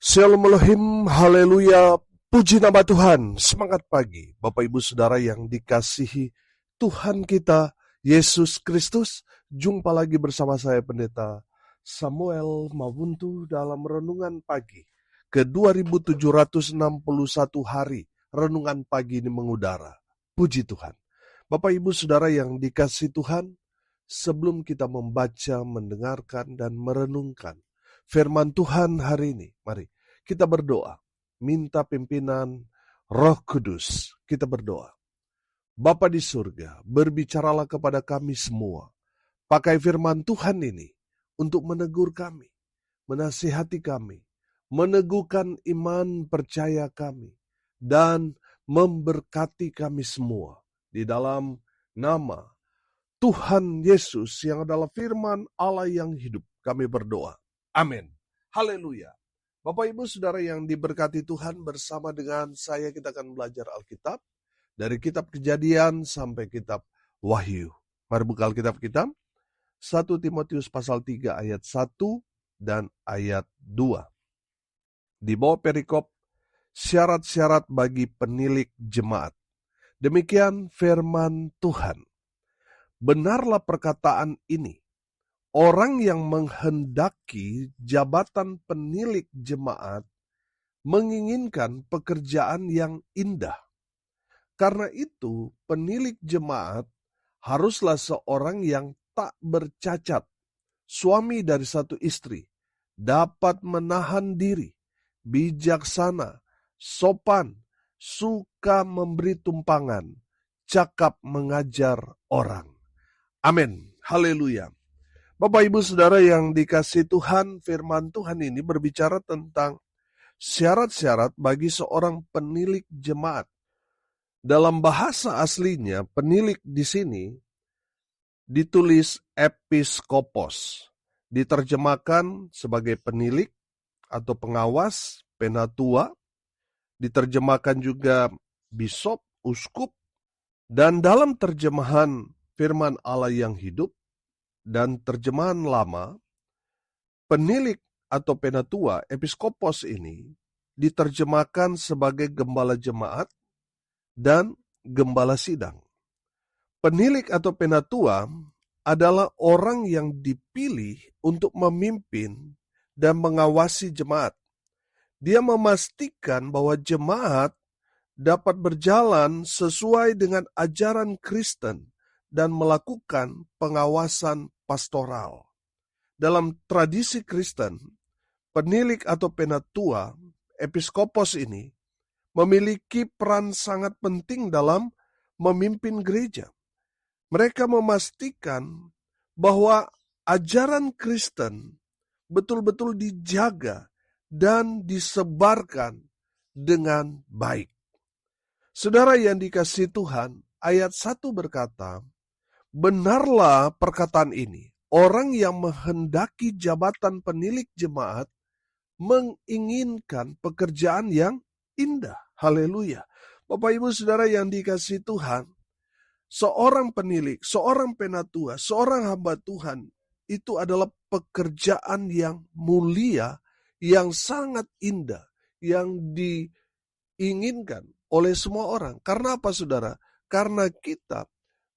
Shalom Elohim, haleluya, puji nama Tuhan, semangat pagi, Bapak Ibu Saudara yang dikasihi Tuhan kita, Yesus Kristus. Jumpa lagi bersama saya Pendeta Samuel Mawuntu dalam Renungan Pagi ke 2761 hari, Renungan Pagi ini mengudara, puji Tuhan. Bapak Ibu Saudara yang dikasihi Tuhan, sebelum kita membaca, mendengarkan, dan merenungkan firman Tuhan hari ini, mari kita berdoa, minta pimpinan Roh Kudus. Kita berdoa. Bapa di surga, berbicaralah kepada kami semua. Pakai firman Tuhan ini untuk menegur kami, menasihati kami, meneguhkan iman percaya kami, dan memberkati kami semua. Di dalam nama Tuhan Yesus yang adalah firman Allah yang hidup, kami berdoa. Amin. Haleluya. Bapak Ibu Saudara yang diberkati Tuhan, bersama dengan saya kita akan belajar Alkitab dari kitab Kejadian sampai kitab Wahyu. Mari buka Alkitab kita. 1 Timotius pasal 3 ayat 1 dan ayat 2. Di bawah perikop syarat-syarat bagi penilik jemaat. Demikian firman Tuhan. Benarlah perkataan ini. Orang yang menghendaki jabatan penilik jemaat menginginkan pekerjaan yang indah. Karena itu, penilik jemaat haruslah seorang yang tak bercacat, suami dari satu istri, dapat menahan diri, bijaksana, sopan, suka memberi tumpangan, cakap mengajar orang. Amin. Haleluya. Bapak Ibu Saudara yang dikasihi Tuhan, firman Tuhan ini berbicara tentang syarat-syarat bagi seorang penilik jemaat. Dalam bahasa aslinya, penilik di sini ditulis episkopos, diterjemahkan sebagai penilik atau pengawas, penatua, diterjemahkan juga bisop, uskup, dan dalam terjemahan firman Allah yang hidup dan terjemahan lama, penilik atau penatua, episkopos ini diterjemahkan sebagai gembala jemaat dan gembala sidang. Penilik atau penatua adalah orang yang dipilih untuk memimpin dan mengawasi jemaat. Dia memastikan bahwa jemaat dapat berjalan sesuai dengan ajaran Kristen dan melakukan pengawasan pastoral. Dalam tradisi Kristen, penilik atau penatua, episkopos ini, memiliki peran sangat penting dalam memimpin gereja. Mereka memastikan bahwa ajaran Kristen betul-betul dijaga dan disebarkan dengan baik. Saudara yang dikasihi Tuhan, ayat 1 berkata, benarlah perkataan ini, orang yang menghendaki jabatan penilik jemaat menginginkan pekerjaan yang indah. Haleluya. Bapak Ibu Saudara yang dikasihi Tuhan, seorang penilik, seorang penatua, seorang hamba Tuhan, itu adalah pekerjaan yang mulia, yang sangat indah, yang diinginkan oleh semua orang. Karena apa saudara? Karena kita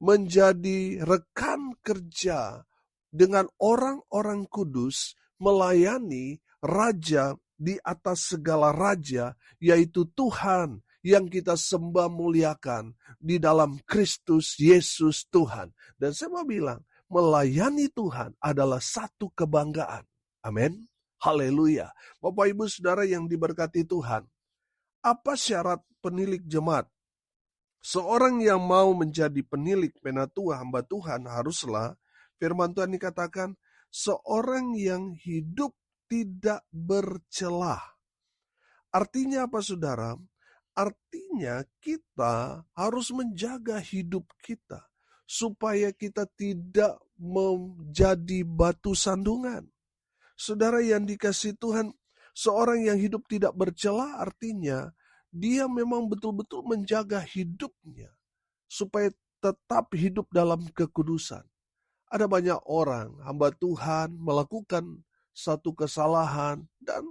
menjadi rekan kerja dengan orang-orang kudus melayani Raja di atas segala raja, yaitu Tuhan yang kita sembah muliakan di dalam Kristus Yesus Tuhan. Dan saya mau bilang, melayani Tuhan adalah satu kebanggaan. Amin. Haleluya. Bapak Ibu Saudara yang diberkati Tuhan, apa syarat penilik jemaat? Seorang yang mau menjadi penilik penatua hamba Tuhan haruslah, firman Tuhan dikatakan, seorang yang hidup tidak bercelah. Artinya apa saudara? Artinya kita harus menjaga hidup kita supaya kita tidak menjadi batu sandungan. Saudara yang dikasihi Tuhan, seorang yang hidup tidak bercelah artinya dia memang betul-betul menjaga hidupnya supaya tetap hidup dalam kekudusan. Ada banyak orang, hamba Tuhan, melakukan satu kesalahan dan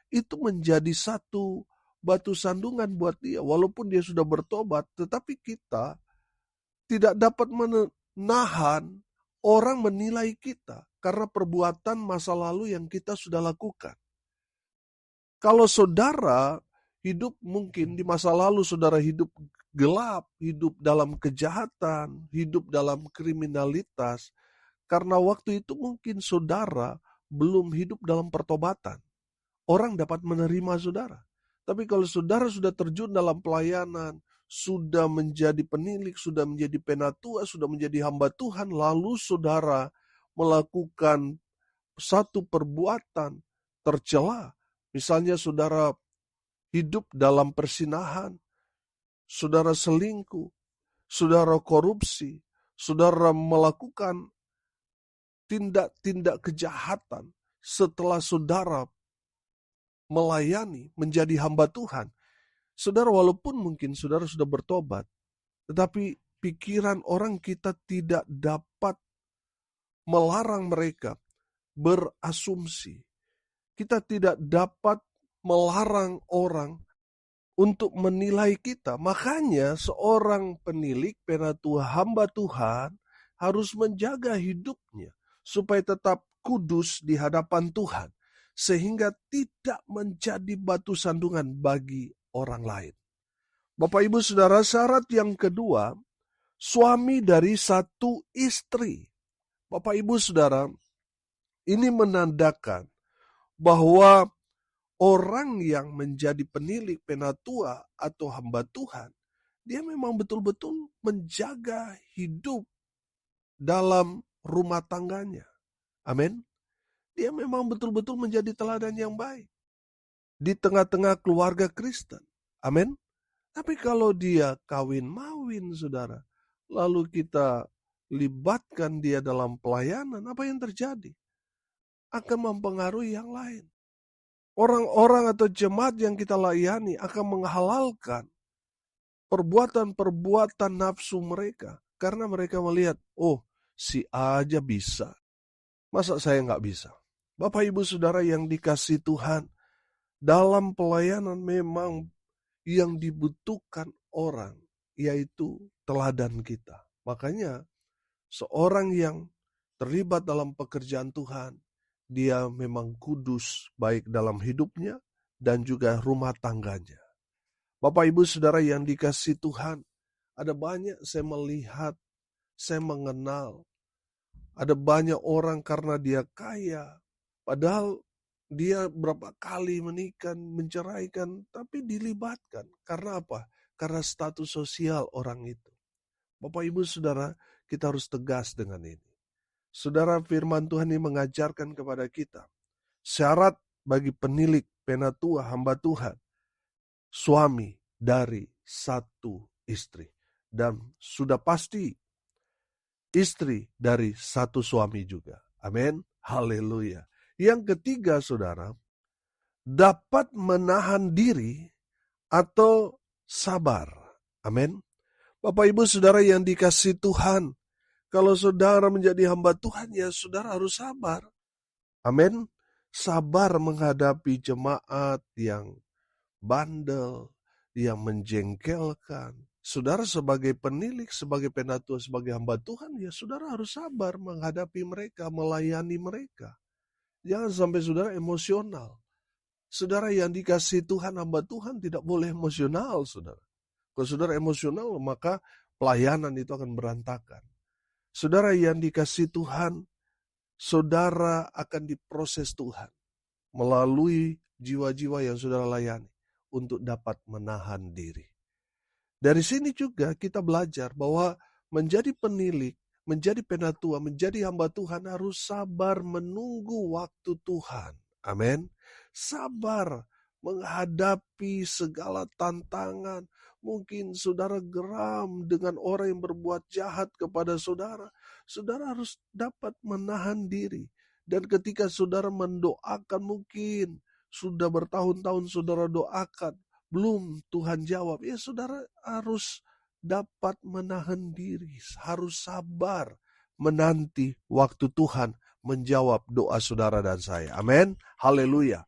itu menjadi satu batu sandungan buat dia. Walaupun dia sudah bertobat, tetapi kita tidak dapat menahan orang menilai kita karena perbuatan masa lalu yang kita sudah lakukan. Kalau saudara hidup mungkin di masa lalu, saudara hidup gelap, hidup dalam kejahatan, hidup dalam kriminalitas, karena waktu itu mungkin saudara belum hidup dalam pertobatan. Orang dapat menerima saudara. Tapi kalau saudara sudah terjun dalam pelayanan, sudah menjadi penilik, sudah menjadi penatua, sudah menjadi hamba Tuhan, lalu saudara melakukan satu perbuatan tercela. Misalnya saudara hidup dalam persinahan, saudara selingkuh, saudara korupsi, saudara melakukan tindak-tindak kejahatan setelah saudara melayani, menjadi hamba Tuhan. Saudara, walaupun mungkin saudara sudah bertobat, tetapi pikiran orang kita tidak dapat melarang mereka berasumsi. Kita tidak dapat melarang orang untuk menilai kita. Makanya seorang penilik, penatua, hamba Tuhan harus menjaga hidupnya supaya tetap kudus di hadapan Tuhan, sehingga tidak menjadi batu sandungan bagi orang lain. Bapak Ibu Saudara, syarat yang kedua, suami dari satu istri. Bapak Ibu Saudara, ini menandakan bahwa orang yang menjadi penilik, penatua, atau hamba Tuhan, dia memang betul-betul menjaga hidup dalam rumah tangganya. Amin. Dia memang betul-betul menjadi teladan yang baik di tengah-tengah keluarga Kristen. Amin. Tapi kalau dia kawin-mawin, saudara, lalu kita libatkan dia dalam pelayanan, apa yang terjadi? Akan mempengaruhi yang lain. Orang-orang atau jemaat yang kita layani akan menghalalkan perbuatan-perbuatan nafsu mereka. Karena mereka melihat, oh si A aja bisa. Masa saya nggak bisa? Bapak Ibu Saudara yang dikasihi Tuhan, dalam pelayanan memang yang dibutuhkan orang, yaitu teladan kita. Makanya seorang yang terlibat dalam pekerjaan Tuhan, dia memang kudus baik dalam hidupnya dan juga rumah tangganya. Bapak Ibu Saudara yang dikasihi Tuhan, ada banyak saya melihat, saya mengenal, ada banyak orang karena dia kaya, padahal dia berapa kali menikah, menceraikan, tapi dilibatkan. Karena apa? Karena status sosial orang itu. Bapak Ibu Saudara, kita harus tegas dengan ini. Saudara, firman Tuhan ini mengajarkan kepada kita, syarat bagi penilik, penatua, hamba Tuhan, suami dari satu istri. Dan sudah pasti istri dari satu suami juga. Amin. Haleluya. Yang ketiga, saudara, dapat menahan diri atau sabar. Amin. Bapak Ibu Saudara yang dikasihi Tuhan, kalau saudara menjadi hamba Tuhan, ya saudara harus sabar. Amin. Sabar menghadapi jemaat yang bandel, yang menjengkelkan. Saudara sebagai penilik, sebagai penatua, sebagai hamba Tuhan, ya saudara harus sabar menghadapi mereka, melayani mereka. Jangan sampai saudara emosional. Saudara yang dikasihi Tuhan, hamba Tuhan tidak boleh emosional, saudara. Kalau saudara emosional, maka pelayanan itu akan berantakan. Saudara yang dikasihi Tuhan, saudara akan diproses Tuhan melalui jiwa-jiwa yang saudara layani untuk dapat menahan diri. Dari sini juga kita belajar bahwa menjadi penilik, menjadi penatua, menjadi hamba Tuhan harus sabar menunggu waktu Tuhan. Amin. Sabar menghadapi segala tantangan. Mungkin saudara geram dengan orang yang berbuat jahat kepada saudara. Saudara harus dapat menahan diri. Dan ketika saudara mendoakan, mungkin sudah bertahun-tahun saudara doakan, belum Tuhan jawab. Ya saudara harus dapat menahan diri. Harus sabar menanti waktu Tuhan menjawab doa saudara dan saya. Amin. Haleluya.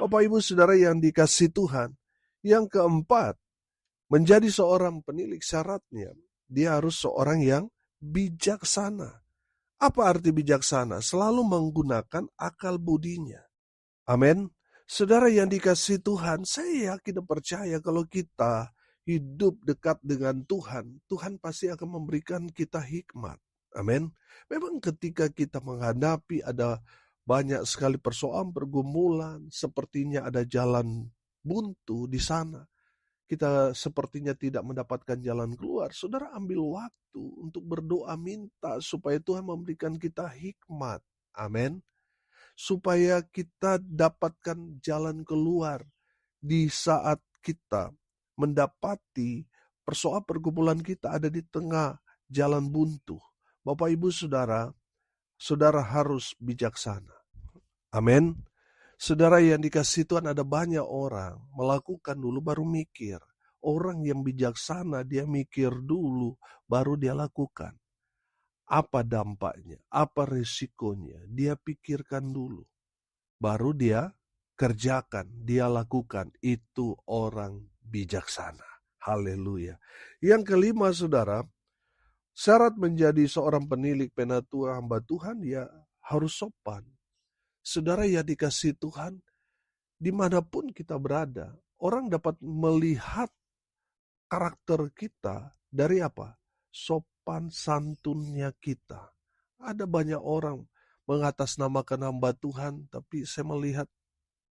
Bapak Ibu Saudara yang dikasihi Tuhan, yang keempat, menjadi seorang penilik syaratnya, dia harus seorang yang bijaksana. Apa arti bijaksana? Selalu menggunakan akal budinya. Amin. Saudara yang dikasihi Tuhan, saya yakin dan percaya kalau kita hidup dekat dengan Tuhan, Tuhan pasti akan memberikan kita hikmat. Amin. Memang ketika kita menghadapi ada banyak sekali persoalan, pergumulan, sepertinya ada jalan buntu di sana. Kita sepertinya tidak mendapatkan jalan keluar. Saudara ambil waktu untuk berdoa minta supaya Tuhan memberikan kita hikmat. Amin. Supaya kita dapatkan jalan keluar di saat kita mendapati persoalan pergumulan kita ada di tengah jalan buntu. Bapak Ibu Saudara, saudara harus bijaksana. Amin. Saudara yang dikasihi Tuhan, ada banyak orang melakukan dulu baru mikir. Orang yang bijaksana dia mikir dulu baru dia lakukan. Apa dampaknya? Apa risikonya? Dia pikirkan dulu. Baru dia kerjakan, dia lakukan. Itu orang bijaksana. Haleluya. Yang kelima saudara, syarat menjadi seorang penilik penatua hamba Tuhan, dia harus sopan. Saudara yang dikasihi Tuhan, dimanapun kita berada, orang dapat melihat karakter kita dari apa? Sopan santunnya kita. Ada banyak orang mengatasnamakan hamba Tuhan, tapi saya melihat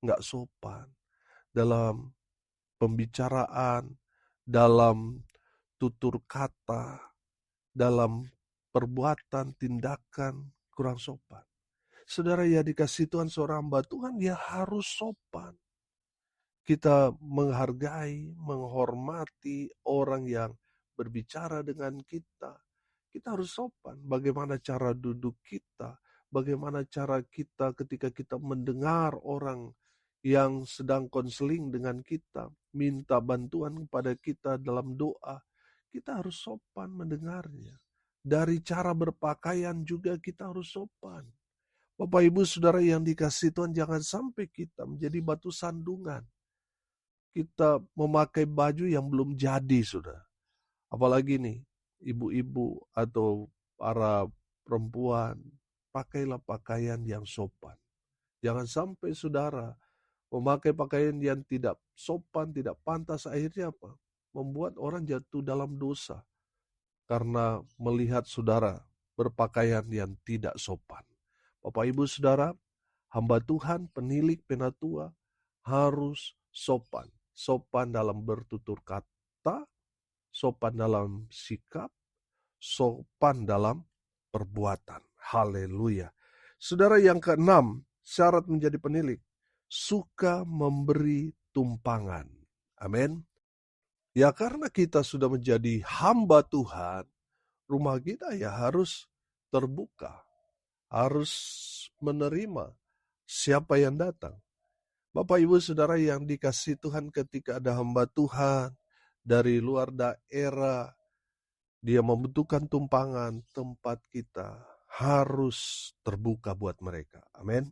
nggak sopan dalam pembicaraan, dalam tutur kata, dalam perbuatan, tindakan, kurang sopan. Saudara yang dikasihi Tuhan, seorang hamba Tuhan, dia harus sopan. Kita menghargai, menghormati orang yang berbicara dengan kita. Kita harus sopan. Bagaimana cara duduk kita, bagaimana cara kita ketika kita mendengar orang yang sedang konseling dengan kita, minta bantuan kepada kita dalam doa. Kita harus sopan mendengarnya. Dari cara berpakaian juga kita harus sopan. Bapak Ibu Saudara yang dikasihi Tuhan, jangan sampai kita menjadi batu sandungan. Kita memakai baju yang belum jadi, sudah. Apalagi nih, ibu-ibu atau para perempuan, pakailah pakaian yang sopan. Jangan sampai saudara memakai pakaian yang tidak sopan, tidak pantas, akhirnya apa? Membuat orang jatuh dalam dosa. Karena melihat saudara berpakaian yang tidak sopan. Bapak Ibu Saudara, hamba Tuhan, penilik penatua harus sopan. Sopan dalam bertutur kata, sopan dalam sikap, sopan dalam perbuatan. Haleluya. Saudara, yang keenam, syarat menjadi penilik, suka memberi tumpangan. Amin. Ya karena kita sudah menjadi hamba Tuhan, rumah kita ya harus terbuka. Harus menerima siapa yang datang. Bapak Ibu Saudara yang dikasihi Tuhan, ketika ada hamba Tuhan dari luar daerah, dia membutuhkan tumpangan, tempat kita harus terbuka buat mereka. Amin.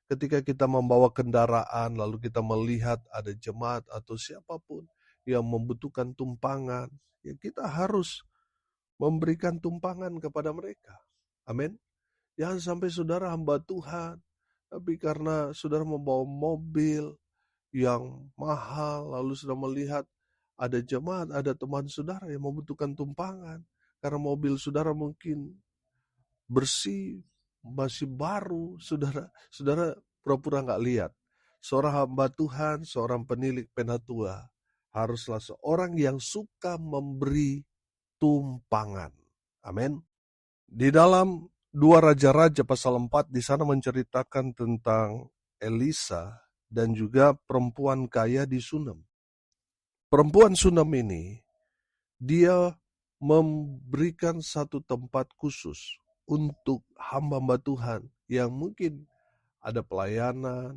Ketika kita membawa kendaraan, lalu kita melihat ada jemaat atau siapapun yang membutuhkan tumpangan, ya kita harus memberikan tumpangan kepada mereka. Amin. Jangan sampai saudara hamba Tuhan, tapi karena saudara membawa mobil yang mahal, lalu sudah melihat ada jemaat, ada teman saudara yang membutuhkan tumpangan, karena mobil saudara mungkin bersih, masih baru, saudara pura-pura nggak lihat. Seorang hamba Tuhan, seorang penilik penatua, haruslah seorang yang suka memberi tumpangan. Amin. Di dalam 2 Raja-Raja pasal 4 di sana menceritakan tentang Elisa dan juga perempuan kaya di Sunem. Perempuan Sunem ini dia memberikan satu tempat khusus untuk hamba-hamba Tuhan yang mungkin ada pelayanan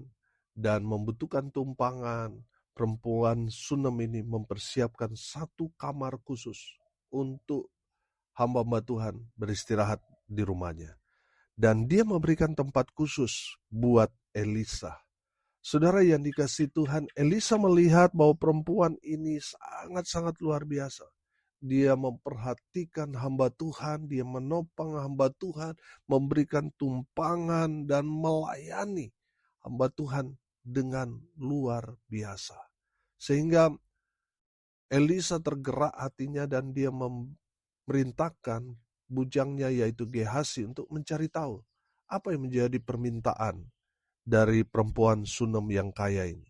dan membutuhkan tumpangan. Perempuan Sunem ini mempersiapkan satu kamar khusus untuk hamba-hamba Tuhan beristirahat di rumahnya. Dan dia memberikan tempat khusus buat Elisa. Saudara yang dikasihi Tuhan, Elisa melihat bahwa perempuan ini sangat-sangat luar biasa. Dia memperhatikan hamba Tuhan, dia menopang hamba Tuhan, memberikan tumpangan dan melayani hamba Tuhan dengan luar biasa. Sehingga Elisa tergerak hatinya dan dia memerintahkan bujangnya yaitu Gehasi untuk mencari tahu apa yang menjadi permintaan dari perempuan Sunem yang kaya ini.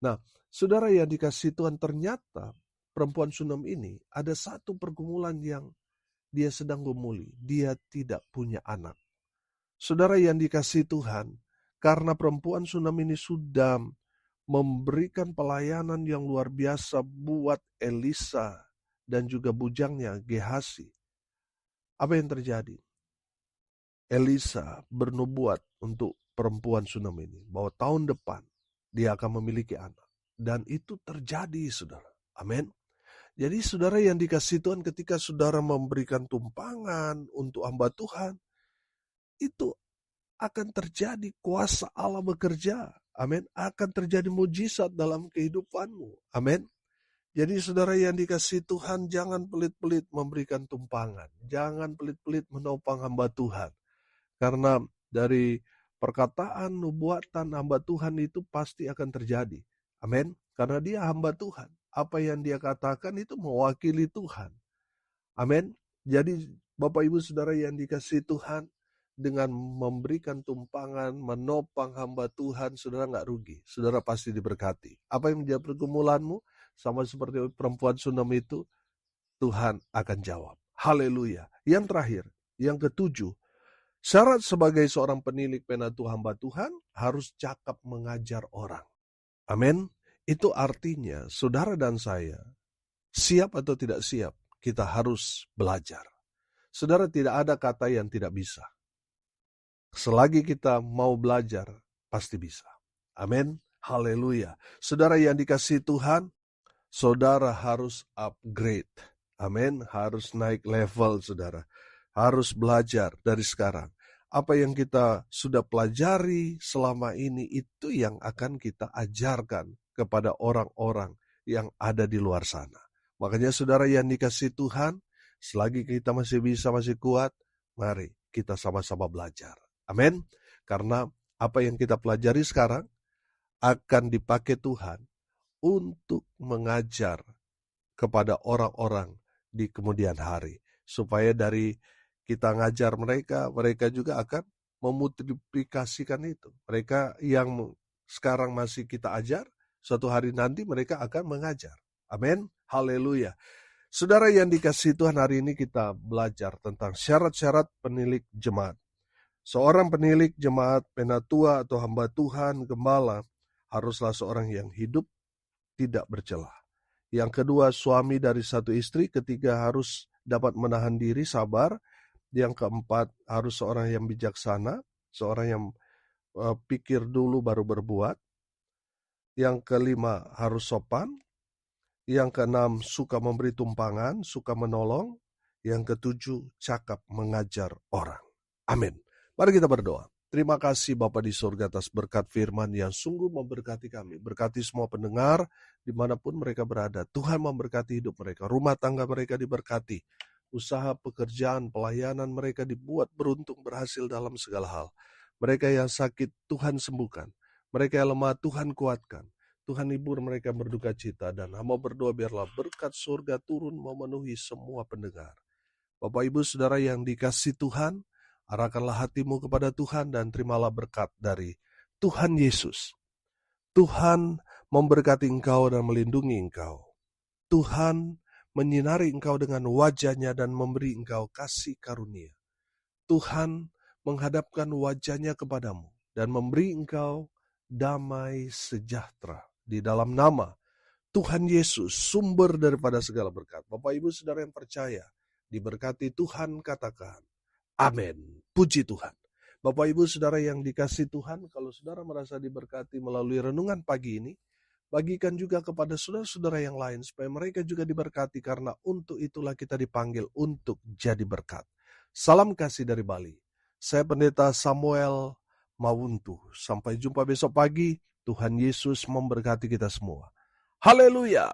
Nah, saudara yang dikasihi Tuhan, ternyata perempuan Sunem ini ada satu pergumulan yang dia sedang gumuli. Dia tidak punya anak. Saudara yang dikasihi Tuhan, karena perempuan Sunem ini sudah memberikan pelayanan yang luar biasa buat Elisa dan juga bujangnya Gehasi. Apa yang terjadi? Elisa bernubuat untuk perempuan Sunem ini bahwa tahun depan dia akan memiliki anak. Dan itu terjadi, saudara. Amin. Jadi saudara yang dikasihi Tuhan, ketika saudara memberikan tumpangan untuk hamba Tuhan, itu akan terjadi kuasa Allah bekerja. Amin. Akan terjadi mujizat dalam kehidupanmu. Amin. Jadi saudara yang dikasihi Tuhan, jangan pelit-pelit memberikan tumpangan. Jangan pelit-pelit menopang hamba Tuhan. Karena dari perkataan nubuatan hamba Tuhan itu pasti akan terjadi. Amin. Karena dia hamba Tuhan. Apa yang dia katakan itu mewakili Tuhan. Amin. Jadi Bapak Ibu Saudara yang dikasihi Tuhan, dengan memberikan tumpangan, menopang hamba Tuhan, saudara nggak rugi. Saudara pasti diberkati. Apa yang menjadi pergumulanmu? Sama seperti perempuan Sunem itu, Tuhan akan jawab. Haleluya. Yang terakhir, yang ketujuh, syarat sebagai seorang penilik penatu hamba Tuhan harus cakap mengajar orang. Amin. Itu artinya saudara dan saya, siap atau tidak siap, kita harus belajar. Saudara, tidak ada kata yang tidak bisa. Selagi kita mau belajar, pasti bisa. Amin. Haleluya. Saudara yang dikasihi Tuhan, saudara harus upgrade. Amin. Harus naik level, saudara. Harus belajar dari sekarang. Apa yang kita sudah pelajari selama ini, itu yang akan kita ajarkan kepada orang-orang yang ada di luar sana. Makanya saudara yang dikasihi Tuhan, selagi kita masih bisa, masih kuat, mari kita sama-sama belajar. Amin. Karena apa yang kita pelajari sekarang akan dipakai Tuhan untuk mengajar kepada orang-orang di kemudian hari. Supaya dari kita ngajar mereka, mereka juga akan memultiplikasikan itu. Mereka yang sekarang masih kita ajar, suatu hari nanti mereka akan mengajar. Amin. Haleluya. Saudara yang dikasihi Tuhan, hari ini kita belajar tentang syarat-syarat penilik jemaat. Seorang penilik jemaat, penatua atau hamba Tuhan, gembala, haruslah seorang yang hidup tidak bercela. Yang kedua, suami dari satu istri. Ketiga, harus dapat menahan diri, sabar. Yang keempat, harus seorang yang bijaksana, seorang yang pikir dulu baru berbuat. Yang kelima, harus sopan. Yang keenam, suka memberi tumpangan, suka menolong. Yang ketujuh, cakap mengajar orang. Amin. Mari kita berdoa. Terima kasih Bapa di surga atas berkat firman yang sungguh memberkati kami. Berkati semua pendengar dimanapun mereka berada. Tuhan memberkati hidup mereka. Rumah tangga mereka diberkati. Usaha, pekerjaan, pelayanan mereka dibuat beruntung, berhasil dalam segala hal. Mereka yang sakit, Tuhan sembuhkan. Mereka yang lemah, Tuhan kuatkan. Tuhan hibur mereka berduka cita. Dan hamba berdoa biarlah berkat surga turun memenuhi semua pendengar. Bapak Ibu Saudara yang dikasihi Tuhan, arahkanlah hatimu kepada Tuhan dan terimalah berkat dari Tuhan Yesus. Tuhan memberkati engkau dan melindungi engkau. Tuhan menyinari engkau dengan wajahnya dan memberi engkau kasih karunia. Tuhan menghadapkan wajahnya kepadamu dan memberi engkau damai sejahtera. Di dalam nama Tuhan Yesus, sumber daripada segala berkat. Bapak Ibu Saudara yang percaya, diberkati Tuhan, katakan amin. Puji Tuhan. Bapak Ibu Saudara yang dikasihi Tuhan, kalau saudara merasa diberkati melalui renungan pagi ini, bagikan juga kepada saudara-saudara yang lain supaya mereka juga diberkati, karena untuk itulah kita dipanggil untuk jadi berkat. Salam kasih dari Bali. Saya Pendeta Samuel Mawuntu. Sampai jumpa besok pagi. Tuhan Yesus memberkati kita semua. Haleluya!